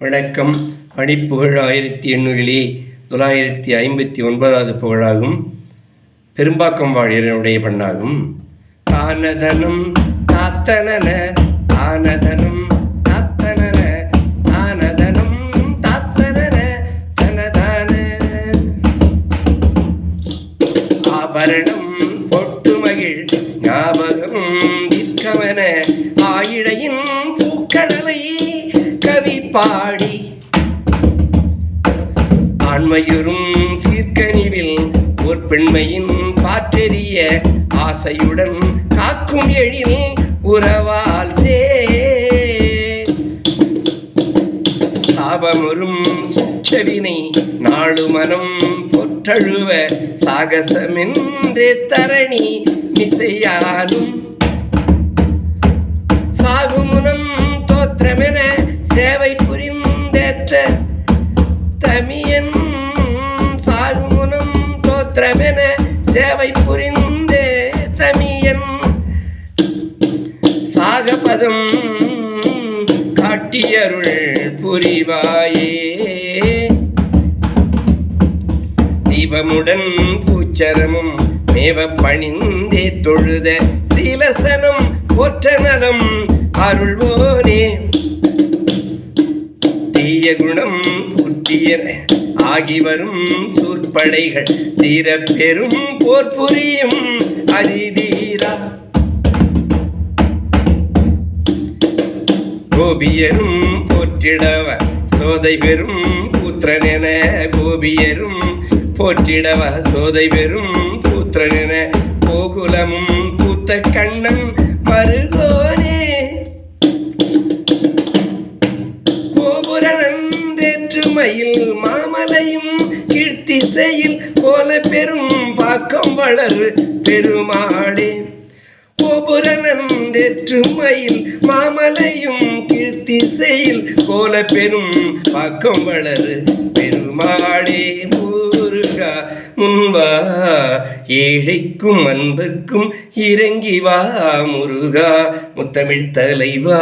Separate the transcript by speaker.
Speaker 1: வணக்கம். மணிப்புகழ் 1800 959வது புகழாகும். பெரும்பாக்கம் வாழியனுடைய பண்ணாகும். தானதனம் தாத்தனன தானதனம் தாத்தனன தானதனம் தாத்தனன தனதான ஆபரணம் பொட்டு மகிழ் ஞாபகம் விற்கவன ஆயிழையின் பூக்கடலை கவி பாடி ஆண்மையுறும் சீர்கனிவில் ஓர் பெண்மையின் பாற்றெறிய ஆசையுடன் காக்கும் எழில் உறவால் சாபமுறும் சுற்றவினை நாடு மனம் பொற்றழுவ சாகசமென்றே தரணி மிசையானும் சாகுமுனம் தோற்றமென சேவை புரிந்தேற்ற தமியன் சாகுமுனம் தோற்றமென சேவை புரிந்தே தமியன் சாகபதம் காட்டியருள் புரிவாயே. தீபமுடன் பூச்சரமும் மேவ பணிந்தே தொழுத சீலசனம் போற்ற நலம் அருள்வோனே. தீய குணம் புற்றிய ஆகி வரும் சூர்படைகள் தீர பெரும் போர் புரியும் அதிதீரா. கோபியரும் போற்றிடவ சோதை பெரும் பூத்திரனென கோபியரும் போற்றிடவ சோதை பெரும் பூத்திரனென கோகுலமும் பூத்த கண்ணன் மருகோனே. கோபுரனன்றேற்றுமையில் மாமலையும் கீழ்த்திசையில் கோல பெரும் பாக்கம் வளர் பெருமாளே. கோபுரனன்றேற்றுமையில் மாமலையும் கீழ்த்திசையில் கோல பெரும் பாக்கம் வளர் பெருமாளே. முருகா முன்வா ஏழைக்கும் அன்புக்கும் இறங்கி வா முருகா முத்தமிழ் தலைவா.